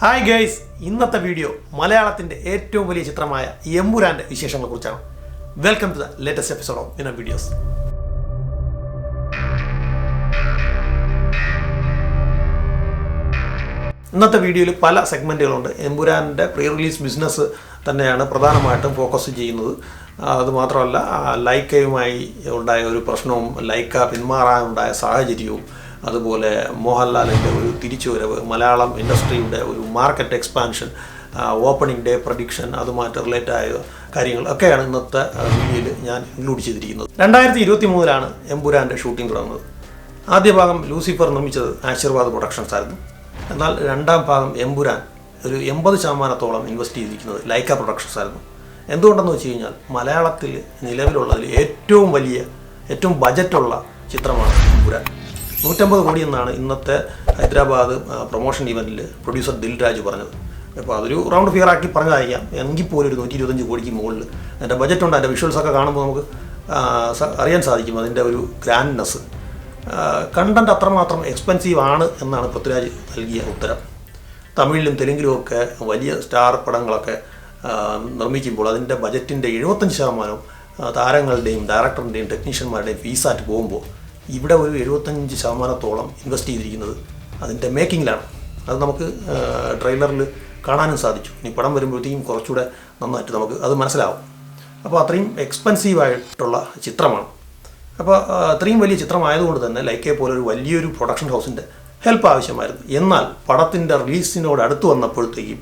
Hi guys, ഇന്നത്തെ video മലയാളത്തിൻ്റെ ഏറ്റവും വലിയ ചിത്രമായ എമ്പുരാൻ്റെ വിശേഷങ്ങളെക്കുറിച്ചാണ്. Welcome to the latest episode of winner videos. ഇന്നത്തെ വീഡിയോയിൽ പല സെഗ്മെൻറ്റുകളുണ്ട്. എമ്പുരാൻ്റെ പ്രീ റിലീസ് ബിസിനസ് തന്നെയാണ് പ്രധാനമായിട്ടും ഫോക്കസ് ചെയ്യുന്നത്. അതുമാത്രമല്ല, ലൈക്കയുമായി ഉണ്ടായ ഒരു പ്രശ്നവും ലൈക്ക പിന്മാറാനുണ്ടായ സാഹചര്യവും, അതുപോലെ മോഹൻലാലിൻ്റെ ഒരു തിരിച്ചുവരവ്, മലയാളം ഇൻഡസ്ട്രിയുടെ ഒരു market expansion, opening day prediction, അതുമായിട്ട് റിലേറ്റ് ആയ കാര്യങ്ങൾ ഒക്കെയാണ് ഇന്നത്തെ വീഡിയോയിൽ ഞാൻ ഇൻക്ലൂഡ് ചെയ്തിരിക്കുന്നത്. 2023 എമ്പുരാൻ്റെ ഷൂട്ടിംഗ് തുടങ്ങുന്നത്. ആദ്യ ഭാഗം ലൂസിഫർ നിർമ്മിച്ചത് ആശീർവാദ് പ്രൊഡക്ഷൻസ് ആയിരുന്നു. എന്നാൽ രണ്ടാം ഭാഗം എമ്പുരാൻ ഒരു 80% ഇൻവെസ്റ്റ് ചെയ്തിരിക്കുന്നത് ലൈക്ക പ്രൊഡക്ഷൻസ് ആയിരുന്നു. എന്തുകൊണ്ടെന്ന് വെച്ച് കഴിഞ്ഞാൽ മലയാളത്തിൽ നിലവിലുള്ളതിൽ ഏറ്റവും ബജറ്റുള്ള ചിത്രമാണ് എമ്പുരാൻ. 150 കോടി എന്നാണ് ഇന്നത്തെ ഹൈദരാബാദ് പ്രൊമോഷൻ ഇവൻറ്റിൽ പ്രൊഡ്യൂസർ ദിൽരാജ് പറഞ്ഞത്. അപ്പോൾ അതൊരു റൗണ്ട് ഫിയർ ആക്കി പറഞ്ഞതായിരിക്കാം. എങ്കിൽ പോലും ഒരു 125 കോടിക്ക് മുകളിൽ അതിൻ്റെ ബജറ്റുണ്ട്. അതിൻ്റെ വിഷ്വൽസൊക്കെ കാണുമ്പോൾ നമുക്ക് അറിയാൻ സാധിക്കും അതിൻ്റെ ഒരു ഗ്രാൻഡ്നെസ്. കണ്ടൻറ് അത്രമാത്രം എക്സ്പെൻസീവ് ആണ് എന്നാണ് പൃഥ്വിരാജ് നൽകിയ ഉത്തരം. തമിഴിലും തെലുങ്കിലുമൊക്കെ വലിയ സ്റ്റാർ പടങ്ങളൊക്കെ നിർമ്മിക്കുമ്പോൾ അതിൻ്റെ ബജറ്റിൻ്റെ 75% താരങ്ങളുടെയും ഡയറക്ടറിൻ്റെയും ടെക്നീഷ്യന്മാരുടെയും ഫീസായിട്ട് പോകുമ്പോൾ ഇവിടെ ഒരു 75% ഇൻവെസ്റ്റ് ചെയ്തിരിക്കുന്നത് അതിൻ്റെ മേക്കിങ്ങിലാണ്. അത് നമുക്ക് ട്രെയിലറിൽ കാണാനും സാധിച്ചു. ഇനി പടം വരുമ്പോഴത്തേക്കും കുറച്ചുകൂടെ നന്നായിട്ട് നമുക്ക് അത് മനസ്സിലാവും. അപ്പോൾ അത്രയും എക്സ്പെൻസീവായിട്ടുള്ള ചിത്രമാണ്. അപ്പോൾ അത്രയും വലിയ ചിത്രമായതുകൊണ്ട് തന്നെ ലൈക്കയെ പോലെ ഒരു വലിയൊരു പ്രൊഡക്ഷൻ ഹൗസിൻ്റെ ഹെൽപ്പ് ആവശ്യമായിരുന്നു. എന്നാൽ പടത്തിൻ്റെ റിലീസിനോട് അടുത്ത് വന്നപ്പോഴത്തേക്കും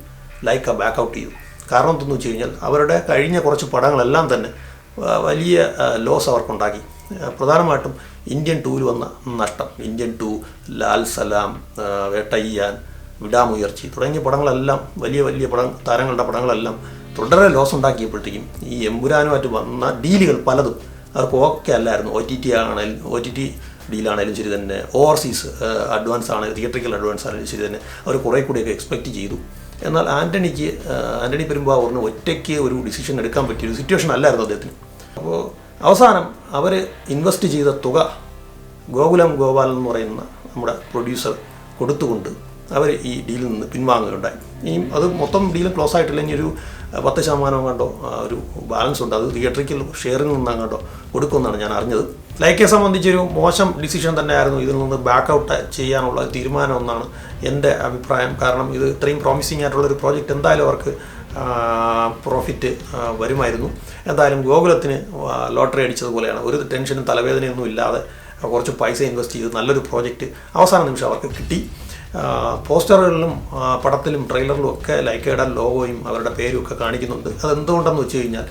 ലൈക്ക ബാക്ക് ഔട്ട് ചെയ്തു. കാരണം എന്തെന്ന് വെച്ച് കഴിഞ്ഞാൽ അവരുടെ കഴിഞ്ഞ കുറച്ച് പടങ്ങളെല്ലാം തന്നെ വലിയ ലോസ് അവർക്കുണ്ടാക്കി. പ്രധാനമായിട്ടും ഇന്ത്യൻ 2 വന്ന നഷ്ടം, ഇന്ത്യൻ 2, ലാൽ സലാം, വേട്ടയ്യാൻ, വിടാമുയർച്ചി തുടങ്ങിയ പടങ്ങളെല്ലാം വലിയ താരങ്ങളുടെ പടങ്ങളെല്ലാം തുടരെ ലോസ് ഉണ്ടാക്കിയപ്പോഴത്തേക്കും ഈ എമ്പുരാനുമായിട്ട് വന്ന ഡീലുകൾ പലതും അവർക്ക് ഓക്കെ അല്ലായിരുന്നു. OTT ഡീലാണേലും ശരി തന്നെ, ഓവർസീസ് അഡ്വാൻസ് ആണെങ്കിലും തിയേറ്ററിക്കൽ അഡ്വാൻസ് ആണെങ്കിലും ശരി തന്നെ അവർ കുറേ കൂടിയൊക്കെ എക്സ്പെക്റ്റ് ചെയ്തു. എന്നാൽ ആൻ്റണി പെരുമ്പാവൂറിന് ഒറ്റയ്ക്ക് ഒരു ഡിസിഷൻ എടുക്കാൻ പറ്റിയൊരു സിറ്റുവേഷൻ അല്ലായിരുന്നു അദ്ദേഹത്തിന്. അപ്പോൾ അവസാനം അവർ ഇൻവെസ്റ്റ് ചെയ്ത തുക ഗോകുലം ഗോപാൽ എന്ന് പറയുന്ന നമ്മുടെ പ്രൊഡ്യൂസർ കൊടുത്തുകൊണ്ട് അവർ ഈ ഡീലിൽ നിന്ന് പിൻവാങ്ങുകയുണ്ടായി. ഇനിയും അത് മൊത്തം ഡീൽ ക്ലോസ് ആയിട്ടില്ല. ഇനി ഒരു 10% കണ്ടോ ഒരു ബാലൻസ് ഉണ്ട്. അത് തിയേറ്ററിക്കൽ ഷെയറിൽ നിന്നങ്ങോട്ടോ കൊടുക്കുമെന്നാണ് ഞാൻ അറിഞ്ഞത്. ലൈക്കയെ സംബന്ധിച്ചൊരു മോശം ഡിസിഷൻ തന്നെയായിരുന്നു ഇതിൽ നിന്ന് ബാക്ക് ഔട്ട് ചെയ്യാനുള്ള തീരുമാനം എന്നാണ് എൻ്റെ അഭിപ്രായം. കാരണം ഇത് ഇത്രയും പ്രോമിസിങ് ആയിട്ടുള്ളൊരു പ്രോജക്റ്റ് എന്തായാലും അവർക്ക് പ്രോഫിറ്റ് വരുമായിരുന്നു. എന്തായാലും ഗോകുലത്തിന് ലോട്ടറി അടിച്ചതുപോലെയാണ്. ഒരു ടെൻഷനും തലവേദനയൊന്നും ഇല്ലാതെ കുറച്ച് പൈസ ഇൻവെസ്റ്റ് ചെയ്ത് നല്ലൊരു പ്രോജക്റ്റ് അവസാന നിമിഷം അവർക്ക് കിട്ടി. പോസ്റ്ററുകളിലും പടത്തിലും ട്രെയിലറിലും ഒക്കെ ലൈക്കയുടെ ലോഗോയും അവരുടെ പേരും ഒക്കെ കാണിക്കുന്നുണ്ട്. അതെന്തുകൊണ്ടെന്ന് വെച്ച് കഴിഞ്ഞാൽ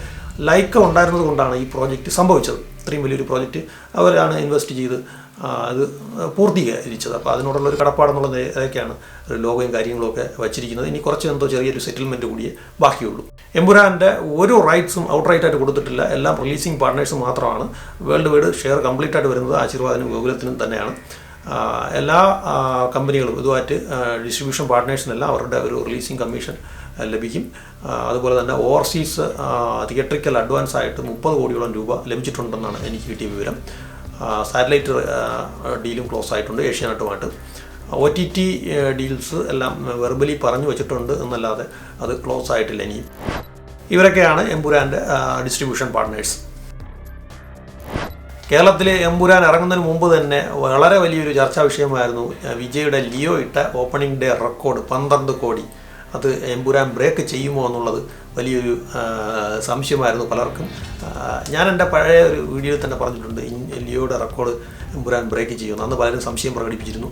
ലൈക്ക ഉണ്ടായിരുന്നത് കൊണ്ടാണ് ഈ പ്രോജക്റ്റ് സംഭവിച്ചത്. ഇത്രയും വലിയൊരു പ്രോജക്റ്റ് അവരാണ് ഇൻവെസ്റ്റ് ചെയ്ത് അത് പൂർത്തീകരിച്ചത്. അപ്പോൾ അതിനോടുള്ളൊരു കടപ്പാടെന്നുള്ള നിലയ്ക്കാണ് ലോഗോയും കാര്യങ്ങളൊക്കെ വച്ചിരിക്കുന്നത്. ഇനി കുറച്ച് ചെറിയൊരു സെറ്റിൽമെൻറ്റ് കൂടിയേ ബാക്കിയുള്ളൂ. എമ്പുരാൻ്റെ ഒരു റൈറ്റ്സും ഔട്ട്റൈറ്റായിട്ട് കൊടുത്തിട്ടില്ല. എല്ലാം റിലീസിങ് പാർട്ട്നേഴ്സ് മാത്രമാണ്. വേൾഡ് വൈഡ് ഷെയർ കംപ്ലീറ്റ് ആയിട്ട് വരുന്നത് ആശീർവാദിനും ഗോകുലത്തിനും തന്നെയാണ്. എല്ലാ കമ്പനികളും ഇതുമായിട്ട് ഡിസ്ട്രിബ്യൂഷൻ പാർട്ട്നേഴ്സിനെല്ലാം അവരുടെ ഒരു റിലീസിങ് കമ്മീഷൻ ലഭിക്കും. അതുപോലെ തന്നെ ഓവർസീസ് തിയേറ്ററിക്കൽ അഡ്വാൻസ് ആയിട്ട് 30 കോടിയോളം രൂപ ലഭിച്ചിട്ടുണ്ടെന്നാണ് എനിക്ക് കിട്ടിയ വിവരം. സാറ്റലൈറ്റ് ഡീലും ക്ലോസ് ആയിട്ടുണ്ട് ഏഷ്യാനെറ്റുമായിട്ട്. OTT ഡീൽസ് എല്ലാം വെർബലി പറഞ്ഞു വെച്ചിട്ടുണ്ട് എന്നല്ലാതെ അത് ക്ലോസ് ആയിട്ടില്ല ഇനിയും. ഇവരൊക്കെയാണ് എമ്പുരാൻ്റെ ഡിസ്ട്രിബ്യൂഷൻ പാർട്ട്നേഴ്സ്. കേരളത്തിൽ എമ്പുരാൻ ഇറങ്ങുന്നതിന് മുമ്പ് തന്നെ വളരെ വലിയൊരു ചർച്ചാ വിഷയമായിരുന്നു വിജയുടെ ലിയോ ഇട്ട ഓപ്പണിംഗ് ഡേ റെക്കോർഡ് 12 കോടി. അത് എമ്പുരാൻ ബ്രേക്ക് ചെയ്യുമോ എന്നുള്ളത് വലിയൊരു സംശയമായിരുന്നു പലർക്കും. ഞാൻ എൻ്റെ പഴയ ഒരു വീഡിയോയിൽ തന്നെ പറഞ്ഞിട്ടുണ്ട് ലിയോയുടെ റെക്കോർഡ് എമ്പുരാൻ ബ്രേക്ക് ചെയ്യുമെന്ന്. അന്ന് പലരും സംശയം പ്രകടിപ്പിച്ചിരുന്നു.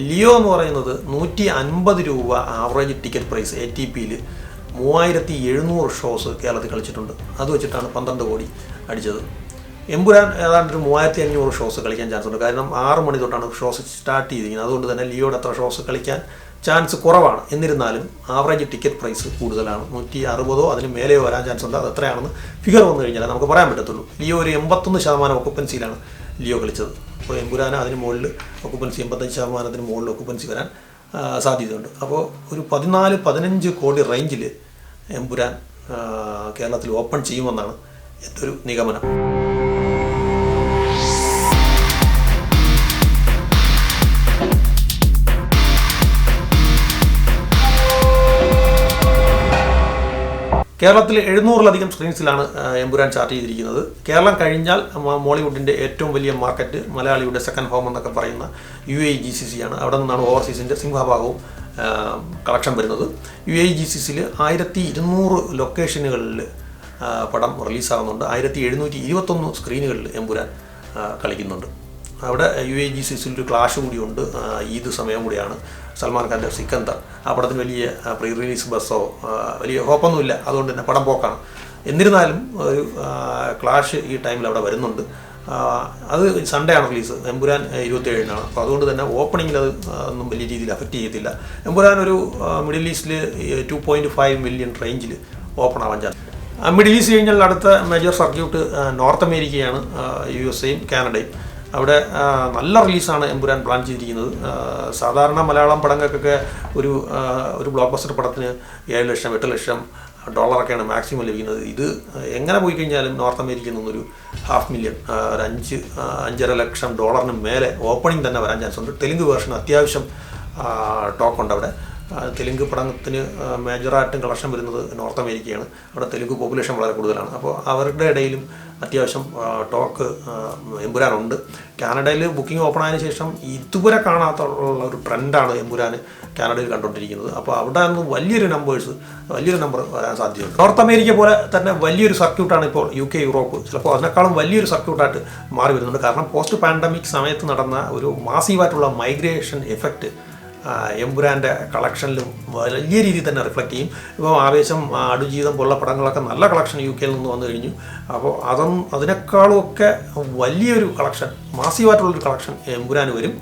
ലിയോ എന്ന് പറയുന്നത് 150 രൂപ ആവറേജ് ടിക്കറ്റ് പ്രൈസ് ATPയിൽ 3700 ഷോസ് കേരളത്തിൽ കളിച്ചിട്ടുണ്ട്. അത് വെച്ചിട്ടാണ് 12 കോടി അടിച്ചത്. എമ്പുരാൻ ഏതാണ്ട് ഒരു 3500 ഷോസ് കളിക്കാൻ ചാൻസ് ഉണ്ട്. കാരണം 6 മണി തൊട്ടാണ് ഷോസ് സ്റ്റാർട്ട് ചെയ്തിരിക്കുന്നത്. അതുകൊണ്ട് തന്നെ ലിയോയുടെ അത്ര ഷോസ് കളിക്കാൻ ചാൻസ് കുറവാണ്. എന്നിരുന്നാലും ആവറേജ് ടിക്കറ്റ് പ്രൈസ് കൂടുതലാണ്. 160 അതിന് മേലെയോ വരാൻ ചാൻസ് ഉണ്ട്. അത് എത്രയാണെന്ന് ഫിഗർ വന്നു കഴിഞ്ഞാൽ നമുക്ക് പറയാൻ പറ്റത്തുള്ളൂ. ലിയോ ഒരു 81% ഒക്കുപ്പൻസിയിലാണ് ലിയോ കളിച്ചത്. അപ്പോൾ എമ്പുരാന് അതിന് മുകളിൽ ഒക്കുപ്പൻസി 85% മുകളിൽ ഒക്കുപ്പൻസി വരാൻ സാധ്യതയുണ്ട്. അപ്പോൾ ഒരു 14-15 കോടി റേഞ്ചിൽ എമ്പുരാൻ കേരളത്തിൽ ഓപ്പൺ ചെയ്യുമെന്നാണ് എൻ്റെ ഒരു നിഗമനം. കേരളത്തിൽ 700-ലധികം സ്ക്രീൻസിലാണ് എമ്പുരാൻ ചാർട്ട് ചെയ്തിരിക്കുന്നത്. കേരളം കഴിഞ്ഞാൽ മോളിവുഡിൻ്റെ ഏറ്റവും വലിയ മാർക്കറ്റ്, മലയാളിയുടെ സെക്കൻഡ് ഹോം എന്നൊക്കെ പറയുന്ന UAE-GCC ആണ്. അവിടെ നിന്നാണ് ഓവർസീസിൻ്റെ സിംഹഭാഗവും കളക്ഷൻ വരുന്നത്. UAE-GCCയിൽ 1200 ലൊക്കേഷനുകളിൽ പടം റിലീസാകുന്നുണ്ട്. 1721 സ്ക്രീനുകളിൽ എമ്പുരാൻ കളിക്കുന്നുണ്ട്. അവിടെ UAE-GCCയിൽ ഒരു ക്ലാഷ് കൂടിയുണ്ട്. ഈദ് സമയം കൂടിയാണ്. സൽമാൻ ഖാൻ്റെ സിക്കന്ദർ, ആ പടത്തിന് വലിയ പ്രീ റിലീസ് ബസ്സോ വലിയ ഹോപ്പൊന്നുമില്ല, അതുകൊണ്ട് തന്നെ പടം പോക്കാണ്. എന്നിരുന്നാലും ഒരു ക്ലാഷ് ഈ ടൈമിൽ അവിടെ വരുന്നുണ്ട്. അത് സൺഡേ ആണ് റിലീസ്, എമ്പുരാൻ 27-നാണ്. അപ്പോൾ അതുകൊണ്ട് തന്നെ ഓപ്പണിങ്ങിൽ അത് ഒന്നും വലിയ രീതിയിൽ അഫക്റ്റ് ചെയ്യത്തില്ല. എമ്പുരാൻ ഒരു മിഡിൽ ഈസ്റ്റിൽ 2.5 മില്യൺ റേഞ്ചിൽ ഓപ്പൺ ആവാൻ ചാൻസ്. മിഡിൽ ഈസ്റ്റ് കഴിഞ്ഞാൽ അടുത്ത മേജർ സർക്യൂട്ട് നോർത്ത് അമേരിക്കയാണ്, USA-യും കാനഡയും. അവിടെ നല്ല റിലീസാണ് എമ്പുരാൻ പ്ലാൻ ചെയ്തിരിക്കുന്നത്. സാധാരണ മലയാളം പടങ്ങൾക്കൊക്കെ ഒരു ബ്ലോക്ക് ബസ്റ്റർ പടത്തിന് 7 ലക്ഷം 8 ലക്ഷം ഡോളറൊക്കെയാണ് മാക്സിമം ലഭിക്കുന്നത്. ഇത് എങ്ങനെ പോയി കഴിഞ്ഞാലും നോർത്ത് അമേരിക്കയിൽ നിന്നൊരു $500,000 ഒരു 5-5.5 ലക്ഷം ഡോളറിന് മേലെ ഓപ്പണിംഗ് തന്നെ വരാൻ ചാൻസ് ഉണ്ട്. തെലുങ്ക് വേർഷൻ അത്യാവശ്യം ടോക്കുണ്ട് അവിടെ. തെലുങ്ക് പടത്തിന് മേജറായിട്ടും കളക്ഷൻ വരുന്നത് നോർത്ത് അമേരിക്കയാണ്. അവിടെ തെലുങ്ക് പോപ്പുലേഷൻ വളരെ കൂടുതലാണ്. അപ്പോൾ അവരുടെ ഇടയിലും അത്യാവശ്യം ടോക്ക് എമ്പുരാനുണ്ട്. കാനഡയിൽ ബുക്കിംഗ് ഓപ്പൺ ആയതിനു ശേഷം ഇതുവരെ കാണാത്തുള്ള ഒരു ട്രെൻഡാണ് എമ്പുരാൻ കാനഡയിൽ കണ്ടുകൊണ്ടിരിക്കുന്നത്. അപ്പോൾ അവിടെ നിന്ന് വലിയൊരു നമ്പർ വരാൻ സാധ്യതയുണ്ട്. നോർത്ത് അമേരിക്ക പോലെ തന്നെ വലിയൊരു സർക്യൂട്ടാണ് ഇപ്പോൾ UK, യൂറോപ്പ്. ചിലപ്പോൾ അതിനേക്കാളും വലിയൊരു സർക്യൂട്ടായിട്ട് മാറി വരുന്നുണ്ട്. കാരണം പോസ്റ്റ് പാൻഡമിക് സമയത്ത് നടന്ന ഒരു മാസീവായിട്ടുള്ള മൈഗ്രേഷൻ എഫക്റ്റ് എമ്പുരാൻ്റെ കളക്ഷനിലും വലിയ രീതിയിൽ തന്നെ റിഫ്ലക്റ്റ് ചെയ്യും. ഇപ്പോൾ ആവേശം, ആടുജീവിതം പോലുള്ള പടങ്ങളൊക്കെ നല്ല കളക്ഷൻ UK-യിൽ നിന്ന് വന്നു കഴിഞ്ഞു. അപ്പോൾ അതിനേക്കാളും ഒക്കെ വലിയൊരു കളക്ഷൻ, മാസീവായിട്ടുള്ളൊരു കളക്ഷൻ എമ്പുരാന് വരും.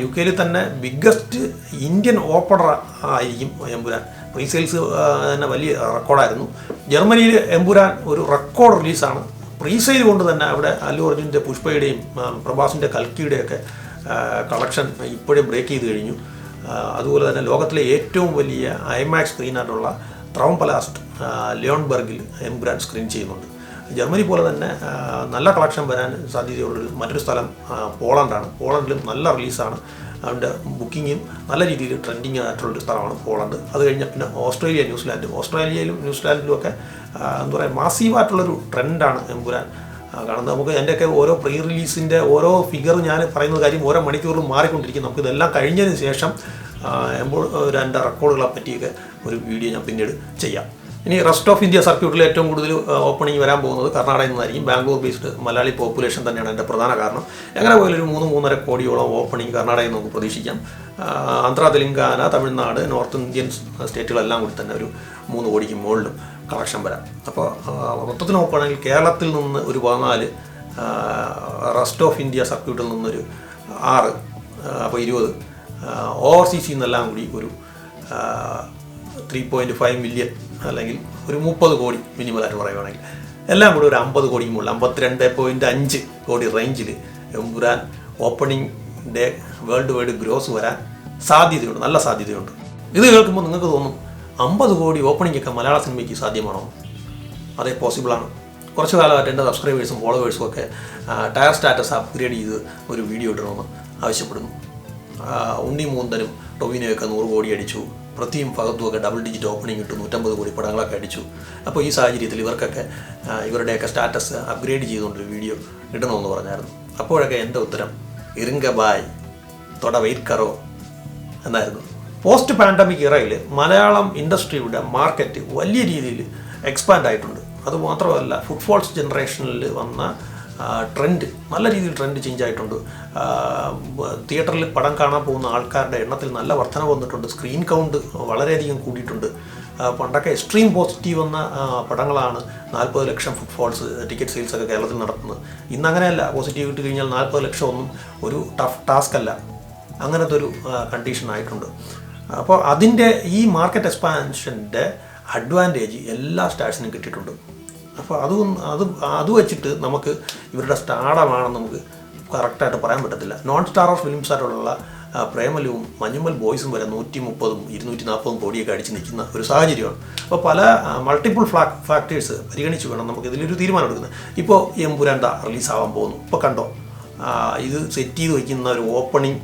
UK-യിൽ തന്നെ ബിഗ്ഗസ്റ്റ് ഇന്ത്യൻ ഓപ്പണർ ആയിരിക്കും എമ്പുരാൻ. പ്രീസെയിൽസ് തന്നെ വലിയ റെക്കോർഡായിരുന്നു. ജർമ്മനിയിൽ എമ്പുരാൻ ഒരു റെക്കോർഡ് റിലീസാണ്. പ്രീസെയിൽ കൊണ്ട് തന്നെ അവിടെ അല്ലു അർജുൻ്റെ പുഷ്പയുടെയും പ്രഭാസിൻ്റെ കൽക്കിയുടെയൊക്കെ കളക്ഷൻ ഇപ്പോഴും ബ്രേക്ക് ചെയ്ത് കഴിഞ്ഞു. അതുപോലെ തന്നെ ലോകത്തിലെ ഏറ്റവും വലിയ IMAX സ്ക്രീനായിട്ടുള്ള ട്രൗംപലാസ്റ്റ് ലിയോൺബർഗിൽ എമ്പുരാൻ സ്ക്രീൻ ചെയ്യുന്നുണ്ട്. ജർമ്മനി പോലെ തന്നെ നല്ല കളക്ഷൻ വരാൻ സാധ്യതയുള്ളൊരു മറ്റൊരു സ്ഥലം പോളണ്ടാണ്. പോളണ്ടിലും നല്ല റിലീസാണ്. അതിൻ്റെ ബുക്കിങ്ങും നല്ല രീതിയിൽ ട്രെൻഡിങ് ആയിട്ടുള്ളൊരു സ്ഥലമാണ് പോളണ്ട്. അത് കഴിഞ്ഞാൽ പിന്നെ ഓസ്ട്രേലിയ, ന്യൂസിലാൻഡ്. ഓസ്ട്രേലിയയിലും ന്യൂസിലാൻഡിലും ഒക്കെ എന്താ പറയുക, മാസീവായിട്ടുള്ളൊരു ട്രെൻഡാണ് എമ്പുരാൻ കാണുന്നത്. നമുക്ക് എൻ്റെയൊക്കെ ഓരോ പ്രീ റിലീസിൻ്റെ ഓരോ ഫിഗർ ഞാൻ പറയുന്ന കാര്യം ഓരോ മണിക്കൂറിലും മാറിക്കൊണ്ടിരിക്കും. നമുക്കിതെല്ലാം കഴിഞ്ഞതിന് ശേഷം എൻ്റെ റെക്കോർഡുകളെ പറ്റിയൊക്കെ ഒരു വീഡിയോ ഞാൻ പിന്നീട് ചെയ്യാം. ഇനി റെസ്റ്റ് ഓഫ് ഇന്ത്യ സർക്യൂട്ടിൽ ഏറ്റവും കൂടുതൽ ഓപ്പണിംഗ് വരാൻ പോകുന്നത് കർണാടകയിൽ നിന്നായിരിക്കും. ബാംഗ്ലൂർ ബേസ്ഡ് മലയാളി പോപ്പുലേഷൻ തന്നെയാണ് എൻ്റെ പ്രധാന കാരണം. എങ്ങനെ പോയാലും ഒരു 3-3.5 കോടിയോളം ഓപ്പണിംഗ് കർണാടകയിൽ നമുക്ക് പ്രതീക്ഷിക്കാം. ആന്ധ്ര, തെലങ്കാന, തമിഴ്നാട്, നോർത്ത് ഇന്ത്യൻ സ്റ്റേറ്റുകളെല്ലാം കൂടി തന്നെ ഒരു 3 കോടിക്ക് മുകളിലും കളക്ഷൻ വരാം. അപ്പോൾ മൊത്തത്തിൽ നോക്കുകയാണെങ്കിൽ കേരളത്തിൽ നിന്ന് ഒരു 14, റെസ്റ്റ് ഓഫ് ഇന്ത്യ സർക്യൂട്ടിൽ നിന്നൊരു 6, അപ്പോൾ 20, ഓവർസീസിൽ നിന്നെല്ലാം കൂടി ഒരു 3.5 മില്യൺ അല്ലെങ്കിൽ ഒരു 30 കോടി മിനിമലായിട്ട് പറയുകയാണെങ്കിൽ എല്ലാം കൂടി ഒരു 50 കോടിക്ക് മുകളിൽ 52.5 കോടി റേഞ്ചിൽ Empuraan opening world wide gross വരാൻ സാധ്യതയുണ്ട്, നല്ല സാധ്യതയുണ്ട്. ഇത് കേൾക്കുമ്പോൾ നിങ്ങൾക്ക് തോന്നും 50 കോടി ഓപ്പണിംഗ് ഒക്കെ മലയാള സിനിമയ്ക്ക് സാധ്യമാണോ? അതേ, പോസിബിളാണ്. കുറച്ച് കാലമായിട്ട് എൻ്റെ സബ്സ്ക്രൈബേഴ്സും ഫോളോവേഴ്സും ഒക്കെ ടയർ സ്റ്റാറ്റസ് അപ്ഗ്രേഡ് ചെയ്ത് ഒരു വീഡിയോ ഇടണമെന്ന് ആവശ്യപ്പെടുന്നു. ഉണ്ണി മൂന്തനും ടൊവിനോയൊക്കെ 100 കോടി അടിച്ചു. പ്രതിയും ഫഹദും ഒക്കെ ഡബിൾ ഡിജിറ്റ് ഓപ്പണിംഗ് ഇട്ടു, 150 കോടി പടങ്ങളൊക്കെ അടിച്ചു. അപ്പോൾ ഈ സാഹചര്യത്തിൽ ഇവർക്കൊക്കെ ഇവരുടെയൊക്കെ സ്റ്റാറ്റസ് അപ്ഗ്രേഡ് ചെയ്തുകൊണ്ടൊരു വീഡിയോ ഇടണമെന്ന് പറഞ്ഞായിരുന്നു. അപ്പോഴൊക്കെ എൻ്റെ ഉത്തരം ഇറുങ്ക ബായ് തൊട വെയിറ്റ് കറോ എന്നായിരുന്നു. പോസ്റ്റ് പാൻഡമിക് ഇറയിൽ മലയാളം ഇൻഡസ്ട്രിയുടെ മാർക്കറ്റ് വലിയ രീതിയിൽ എക്സ്പാൻഡ് ആയിട്ടുണ്ട്. അതുമാത്രമല്ല, ഫുട്ഫോൾസ് ജനറേഷനിൽ വന്ന ട്രെൻഡ് നല്ല രീതിയിൽ ചേഞ്ച് ആയിട്ടുണ്ട്. തിയേറ്ററിൽ പടം കാണാൻ പോകുന്ന ആൾക്കാരുടെ എണ്ണത്തിൽ നല്ല വർധന വന്നിട്ടുണ്ട്. സ്ക്രീൻ കൗണ്ട് വളരെയധികം കൂടിയിട്ടുണ്ട്. പണ്ടൊക്കെ എക്സ്ട്രീം പോസിറ്റീവ് വന്ന പടങ്ങളാണ് 40 ലക്ഷം ഫുട്ഫോൾസ് ടിക്കറ്റ് സെയിൽസ് ഒക്കെ കേരളത്തിൽ നടത്തുന്നത്. ഇന്നങ്ങനെയല്ല. പോസിറ്റീവ് ഇട്ട് കഴിഞ്ഞാൽ 40 ലക്ഷം ഒന്നും ഒരു ടഫ് ടാസ്ക് അല്ല. അങ്ങനത്തെ ഒരു കണ്ടീഷൻ ആയിട്ടുണ്ട്. അപ്പോൾ അതിൻ്റെ ഈ മാർക്കറ്റ് എക്സ്പാൻഷൻ്റെ അഡ്വാൻറ്റേജ് എല്ലാ സ്റ്റാർസിനും കിട്ടിയിട്ടുണ്ട്. അപ്പോൾ അത് വെച്ചിട്ട് നമുക്ക് ഇവരുടെ സ്റ്റാർഡമാണെന്ന് നമുക്ക് കറക്റ്റായിട്ട് പറയാൻ പറ്റത്തില്ല. നോൺ സ്റ്റാർ ഓഫ് ഫിലിംസ് ആയിട്ടുള്ള പ്രേമലുവും മഞ്ഞുമ്മൽ ബോയ്സും വരെ 130, 240 കോടിയൊക്കെ അടിച്ച് നിൽക്കുന്ന ഒരു സാഹചര്യമാണ്. അപ്പോൾ പല മൾട്ടിപ്പിൾ ഫാക്ടേഴ്സ് പരിഗണിച്ച് വേണം നമുക്ക് ഇതിലൊരു തീരുമാനം എടുക്കുന്നത്. ഇപ്പോൾ എമ്പുരാൻ റിലീസാവാൻ പോകുന്നു. ഇപ്പോൾ കണ്ടോ, ഇത് സെറ്റ് ചെയ്ത് വയ്ക്കുന്ന ഒരു ഓപ്പണിംഗ്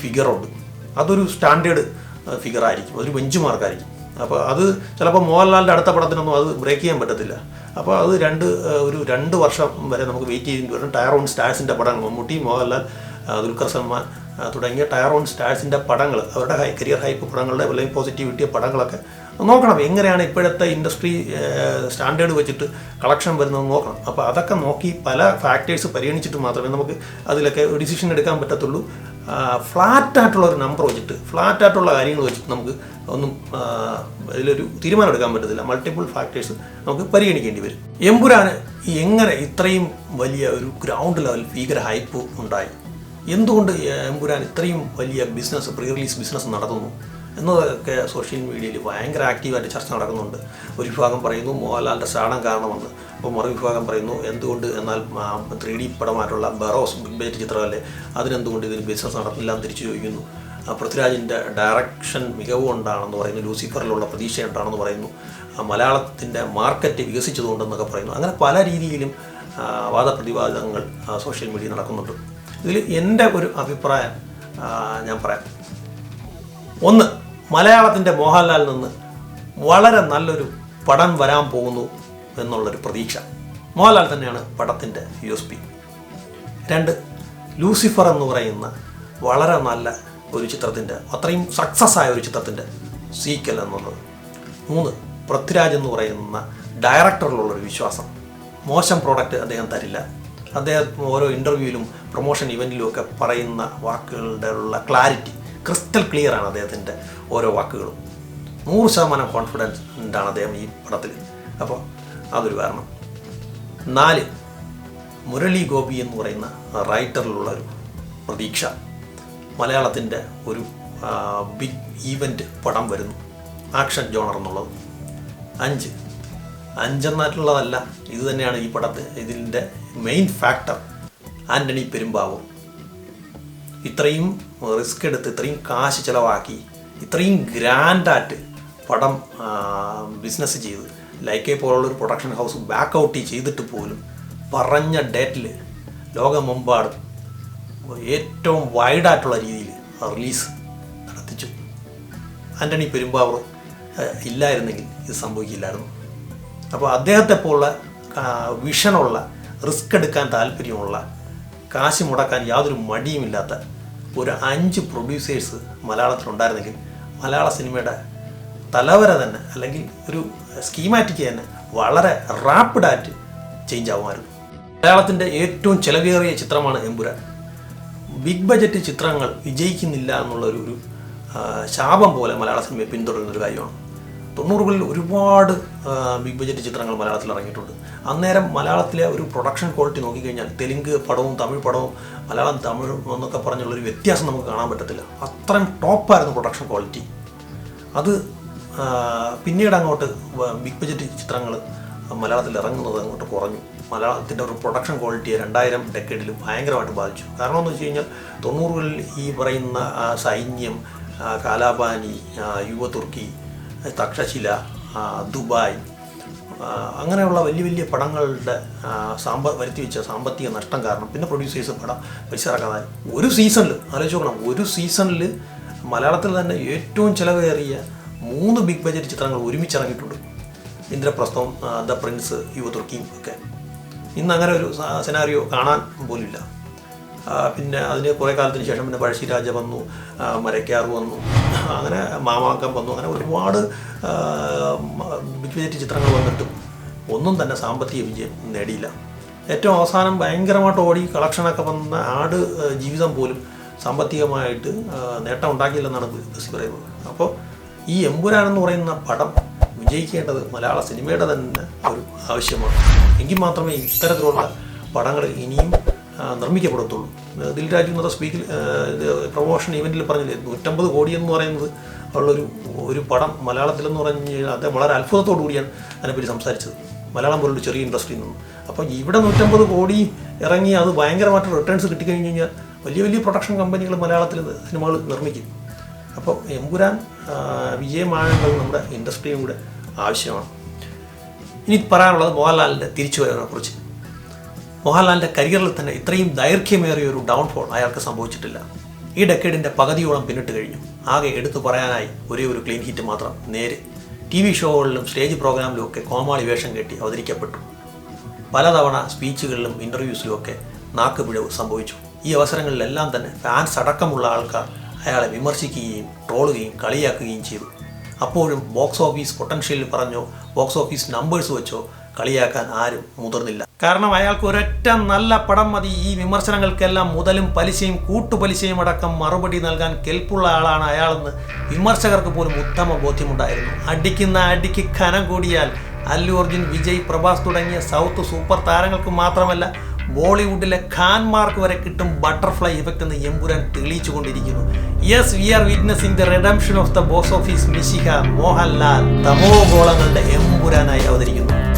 ഫിഗറുണ്ട്. അതൊരു സ്റ്റാൻഡേർഡ് ഫിഗറായിരിക്കും, അതൊരു ബെഞ്ച് മാർക്കായിരിക്കും. അപ്പോൾ അത് ചിലപ്പോൾ മോഹൻലാലിൻ്റെ അടുത്ത പടത്തിനൊന്നും അത് ബ്രേക്ക് ചെയ്യാൻ പറ്റത്തില്ല. അപ്പോൾ അത് ഒരു 2 വർഷം വരെ നമുക്ക് വെയിറ്റ് ചെയ്യേണ്ടി വരും. ടയർ ഓൺ സ്റ്റാർസിൻ്റെ പടങ്ങൾ, മമ്മൂട്ടി, മോഹൻലാൽ, ദുൽഖർ സൽമാൻ തുടങ്ങിയ ടയർ ഓൺ സ്റ്റാർസിൻ്റെ പടങ്ങൾ, അവരുടെ കരിയർ ഹൈപ്പ് പടങ്ങളുടെ അല്ലെങ്കിൽ പോസിറ്റിവിറ്റി പടങ്ങളൊക്കെ നോക്കണം. എങ്ങനെയാണ് ഇപ്പോഴത്തെ ഇൻഡസ്ട്രി സ്റ്റാൻഡേർഡ് വെച്ചിട്ട് കളക്ഷൻ വരുന്നത് നോക്കണം. അപ്പോൾ അതൊക്കെ നോക്കി പല ഫാക്ടേഴ്സ് പരിഗണിച്ചിട്ട് മാത്രമേ നമുക്ക് അതിലൊക്കെ ഡിസിഷൻ എടുക്കാൻ പറ്റത്തുള്ളൂ. ഫ്ലാറ്റായിട്ടുള്ള ഒരു നമ്പർ വെച്ചിട്ട്, ഫ്ലാറ്റായിട്ടുള്ള കാര്യങ്ങൾ വെച്ചിട്ട് നമുക്ക് ഒന്നും അതിലൊരു തീരുമാനം എടുക്കാൻ പറ്റത്തില്ല. മൾട്ടിപ്പിൾ ഫാക്ടേഴ്സ് നമുക്ക് പരിഗണിക്കേണ്ടി വരും. എമ്പുരാന് എങ്ങനെ ഇത്രയും വലിയ ഒരു ഗ്രൗണ്ട് ലെവൽ ഭീകര ഹൈപ്പ് ഉണ്ടായി? എന്തുകൊണ്ട് എമ്പുരാൻ ഇത്രയും വലിയ ബിസിനസ്, പ്രീ റിലീസ് ബിസിനസ് നടത്തുന്നു എന്നതൊക്കെ സോഷ്യൽ മീഡിയയിൽ ഭയങ്കര ആക്റ്റീവായിട്ട് ചർച്ച നടക്കുന്നുണ്ട്. ഒരു വിഭാഗം പറയുന്നു മോഹൻലാലിൻ്റെ സ്റ്റാർഡം കാരണമെന്ന്. അപ്പോൾ മറുവിഭാഗം പറയുന്നു എന്തുകൊണ്ട് എന്നാൽ 3D പടമായിട്ടുള്ള ബറോസ് ബിഗ് ബജറ്റ് ചിത്രമല്ലേ, അതിനെന്തുകൊണ്ട് ഇതിന് ബിസിനസ് നടത്തില്ല എന്ന് തിരിച്ചു ചോദിക്കുന്നു. പൃഥ്വിരാജിൻ്റെ ഡയറക്ഷൻ മികവ് കൊണ്ടാണെന്ന് പറയുന്നു, ലൂസിഫറിലുള്ള പ്രതീക്ഷ ഉണ്ടാണെന്ന് പറയുന്നു, മലയാളത്തിൻ്റെ മാർക്കറ്റ് വികസിച്ചതുകൊണ്ടെന്നൊക്കെ പറയുന്നു. അങ്ങനെ പല രീതിയിലും വാദപ്രതിവാദങ്ങൾ സോഷ്യൽ മീഡിയ നടക്കുന്നുണ്ട്. ഇതിൽ എൻ്റെ ഒരു അഭിപ്രായം ഞാൻ പറയാം. ഒന്ന്, മലയാളത്തിൻ്റെ മോഹൻലാലിൽ നിന്ന് വളരെ നല്ലൊരു പടം വരാൻ പോകുന്നു എന്നുള്ളൊരു പ്രതീക്ഷ. മോഹൻലാൽ തന്നെയാണ് പടത്തിൻ്റെ USP. 2, ലൂസിഫർ എന്ന് പറയുന്ന വളരെ നല്ല ഒരു ചിത്രത്തിൻ്റെ, അത്രയും സക്സസ് ആയ ഒരു ചിത്രത്തിൻ്റെ സീക്വൽ എന്നുള്ളത്. 3, പൃഥ്വിരാജ് എന്ന് പറയുന്ന ഡയറക്ടറിലുള്ളൊരു വിശ്വാസം. മോശം പ്രോഡക്റ്റ് അദ്ദേഹം തരില്ല. അദ്ദേഹം ഓരോ ഇൻ്റർവ്യൂവിലും പ്രൊമോഷൻ ഇവൻറ്റിലും ഒക്കെ പറയുന്ന വാക്കുകളുടെ ഉള്ള ക്ലാരിറ്റി, ക്രിസ്റ്റൽ ക്ലിയർ ആണ് അദ്ദേഹത്തിൻ്റെ ഓരോ വാക്കുകളും. 100% കോൺഫിഡൻസ് ആണ് അദ്ദേഹം ഈ പടത്തിൽ. അപ്പോൾ അതൊരു കാരണം. 4, മുരളി ഗോപി എന്ന് പറയുന്ന റൈറ്ററിലുള്ളൊരു പ്രതീക്ഷ. മലയാളത്തിൻ്റെ ഒരു ബിഗ് ഈവൻറ്റ് പടം വരുന്നു, ആക്ഷൻ ജോണർ എന്നുള്ളത്. 5 എന്നായിട്ടുള്ളതല്ല, ഇത് തന്നെയാണ് ഈ ഇതിൻ്റെ മെയിൻ ഫാക്ടർ. ആൻ്റണി പെരുമ്പാവൂർ ഇത്രയും റിസ്ക് എടുത്ത്, ഇത്രയും കാശ് ചിലവാക്കി, ഇത്രയും ഗ്രാൻഡായിട്ട് പടം ബിസിനസ് ചെയ്ത്, ലൈക്കയെ പോലുള്ളൊരു പ്രൊഡക്ഷൻ ഹൗസ് ബാക്ക് ഔട്ട് ചെയ്തിട്ട് പോലും പറഞ്ഞ ഡേറ്റിൽ ലോകമെമ്പാടും ഏറ്റവും വൈഡായിട്ടുള്ള രീതിയിൽ റിലീസ് നടത്തിച്ചു. ആൻ്റണി പെരുമ്പാവൂർ ഇല്ലായിരുന്നെങ്കിൽ ഇത് സംഭവിക്കില്ലായിരുന്നു. അപ്പോൾ അദ്ദേഹത്തെ പോലുള്ള വിഷനുള്ള, റിസ്ക് എടുക്കാൻ താല്പര്യമുള്ള, കാശ് മുടക്കാൻ യാതൊരു മടിയുമില്ലാത്ത ഒരു 5 പ്രൊഡ്യൂസേഴ്സ് മലയാളത്തിലുണ്ടായിരുന്നെങ്കിൽ മലയാള സിനിമയുടെ തലവര തന്നെ, അല്ലെങ്കിൽ ഒരു സ്കീമാറ്റിക് തന്നെ വളരെ റാപ്പിഡായിട്ട് ചേഞ്ച് ആകുമായിരുന്നു. മലയാളത്തിൻ്റെ ഏറ്റവും ചിലവേറിയ ചിത്രമാണ് എമ്പുരാൻ. ബിഗ് ബജറ്റ് ചിത്രങ്ങൾ വിജയിക്കുന്നില്ല എന്നുള്ളൊരു ശാപം പോലെ മലയാള സിനിമയെ പിന്തുടരുന്നൊരു കാര്യമാണ്. 90കളിൽ ഒരുപാട് ബിഗ് ബജറ്റ് ചിത്രങ്ങൾ മലയാളത്തിൽ ഇറങ്ങിയിട്ടുണ്ട്. അന്നേരം മലയാളത്തിലെ ഒരു പ്രൊഡക്ഷൻ ക്വാളിറ്റി നോക്കിക്കഴിഞ്ഞാൽ തെലുങ്ക് പടവും തമിഴ് പടവും മലയാളം തമിഴ് എന്നൊക്കെ പറഞ്ഞുള്ളൊരു വ്യത്യാസം നമുക്ക് കാണാൻ പറ്റത്തില്ല. അത്രയും ടോപ്പായിരുന്നു പ്രൊഡക്ഷൻ ക്വാളിറ്റി. അത് പിന്നീട് അങ്ങോട്ട് ബിഗ് ബജറ്റ് ചിത്രങ്ങൾ മലയാളത്തിൽ ഇറങ്ങുന്നത് അങ്ങോട്ട് കുറഞ്ഞു. മലയാളത്തിൻ്റെ ഒരു പ്രൊഡക്ഷൻ ക്വാളിറ്റിയെ 2000 ഡെക്കേഡിൽ ഭയങ്കരമായിട്ട് ബാധിച്ചു. കാരണം എന്ന് വെച്ച് കഴിഞ്ഞാൽ 90കളിൽ ഈ പറയുന്ന സൈന്യം, കാലാപാനി, യുവതുർക്കി, തക്ഷശില, ദുബായ്, അങ്ങനെയുള്ള വലിയ വലിയ പടങ്ങളുടെ വരുത്തി വെച്ച സാമ്പത്തിക നഷ്ടം കാരണം പിന്നെ പ്രൊഡ്യൂസേഴ്സ് പടം പൈസ ഇറക്കാതായി. ഒരു സീസണിൽ ആലോചിച്ച് നോക്കണം, ഒരു സീസണിൽ മലയാളത്തിൽ തന്നെ ഏറ്റവും ചിലവേറിയ 3 ബിഗ് ബജറ്റ് ചിത്രങ്ങൾ ഒരുമിച്ച് ഇറങ്ങിയിട്ടുണ്ട്. ഇന്ദ്രപ്രസ്ഥവും, ദ പ്രിൻസ്, യുവതുർക്കിയും ഒക്കെ. ഇന്ന് അങ്ങനെ ഒരു സെനാരിയോ കാണാൻ പോലില്ല. പിന്നെ അതിന് കുറേ കാലത്തിന് ശേഷം പിന്നെ പഴശ്ശിരാജ വന്നു, മരക്കാർ വന്നു, അങ്ങനെ മാമാങ്കം വന്നു, അങ്ങനെ ഒരുപാട് ബിഗ് ബജറ്റ് ചിത്രങ്ങൾ വന്നിട്ടും ഒന്നും തന്നെ സാമ്പത്തിക വിജയം നേടിയില്ല. ഏറ്റവും അവസാനം ഭയങ്കരമായിട്ട് ഓടി കളക്ഷനൊക്കെ വന്ന ആട് ജീവിതം പോലും സാമ്പത്തികമായിട്ട് നേട്ടം ഉണ്ടാക്കിയില്ലെന്നാണ് ബസ്സി പറയുന്നത്. അപ്പോൾ ഈ എമ്പുരാൻ എന്ന് പറയുന്ന പടം വിജയിക്കേണ്ടത് മലയാള സിനിമയുടെ തന്നെ ഒരു ആവശ്യമാണ്. എങ്കിൽ മാത്രമേ ഇത്തരത്തിലുള്ള പടങ്ങൾ ഇനിയും നിർമ്മിക്കപ്പെടത്തുള്ളൂ. ദിൽരാജ് ഇന്നത്തെ പ്രൊമോഷൻ ഇവൻറ്റിൽ പറഞ്ഞില്ലേ, 150 കോടി എന്ന് പറയുന്നത് ഒരു പടം മലയാളത്തിലെന്ന് പറഞ്ഞു കഴിഞ്ഞാൽ അദ്ദേഹം വളരെ അത്ഭുതത്തോടു കൂടിയാണ് അതിനെപ്പറ്റി സംസാരിച്ചത്, മലയാളം പോലൊരു ചെറിയ ഇൻഡസ്ട്രിയിൽ നിന്ന്. അപ്പോൾ ഇവിടെ 150 കോടി ഇറങ്ങി അത് ഭയങ്കരമായിട്ട് റിട്ടേൺസ് കിട്ടിക്കഴിഞ്ഞ് കഴിഞ്ഞാൽ വലിയ വലിയ പ്രൊഡക്ഷൻ കമ്പനികൾ മലയാളത്തിൽ സിനിമകൾ നിർമ്മിക്കും. അപ്പോൾ എമ്പുരാൻ വിജയമാകേണ്ടത് നമ്മുടെ ഇൻഡസ്ട്രിയും കൂടെ ആവശ്യമാണ്. ഇനി പറയാനുള്ളത് മോഹൻലാലിൻ്റെ തിരിച്ചുവരവിനെക്കുറിച്ച്. മോഹൻലാലിൻ്റെ കരിയറിൽ തന്നെ ഇത്രയും ദൈർഘ്യമേറിയ ഒരു ഡൗൺഫോൾ അയാൾക്ക് സംഭവിച്ചിട്ടില്ല. ഈ ഡെക്കേഡിൻ്റെ പകുതിയോളം പിന്നിട്ട് കഴിഞ്ഞു. ആകെ എടുത്തു പറയാനായി ഒരേ ഒരു ക്ലീൻ ഹിറ്റ് മാത്രം, നേര്. TV ഷോകളിലും സ്റ്റേജ് പ്രോഗ്രാമിലും ഒക്കെ കോമാളി വേഷം കെട്ടി അവതരിക്കപ്പെട്ടു. പലതവണ സ്പീച്ചുകളിലും ഇൻ്റർവ്യൂസിലുമൊക്കെ നാക്കുപിഴവ് സംഭവിച്ചു. ഈ അവസരങ്ങളിലെല്ലാം തന്നെ ഫാൻസ് അടക്കമുള്ള ആൾക്കാർ അയാളെ വിമർശിക്കുകയും ട്രോളുകയും കളിയാക്കുകയും ചെയ്തു. അപ്പോഴും ബോക്സ് ഓഫീസ് പൊട്ടൻഷ്യൽ പറഞ്ഞോ ബോക്സ് ഓഫീസ് നമ്പേഴ്സ് വെച്ചോ കളിയാക്കാൻ ആരും മുതിർന്നില്ല. കാരണം അയാൾക്ക് ഒരൊറ്റ നല്ല പടം മതി ഈ വിമർശനങ്ങൾക്കെല്ലാം മുതലും പലിശയും കൂട്ടുപലിശയും അടക്കം മറുപടി നൽകാൻ കെൽപ്പുള്ള ആളാണ് അയാളെന്ന് വിമർശകർക്ക് പോലും ഉത്തമ ബോധ്യമുണ്ടായിരുന്നു. അടിക്കുന്ന അടിക്ക് കനം കൂടിയാൽ അല്ലു അർജുൻ, വിജയ്, പ്രഭാസ് തുടങ്ങിയ സൗത്ത് സൂപ്പർ താരങ്ങൾക്ക് മാത്രമല്ല ബോളിവുഡിലെ ഖാൻമാർക്ക് വരെ കിട്ടും ബട്ടർഫ്ലൈ ഇഫക്റ്റ് എന്ന് എമ്പുരാൻ തെളിയിച്ചു കൊണ്ടിരിക്കുന്നു. Yes, we are witnessing the redemption of the box office മിശിഹ മോഹൻലാൽ തമോ ഗോളങ്ങളുടെ എമ്പുരാനായി അവതരിക്കുന്നു.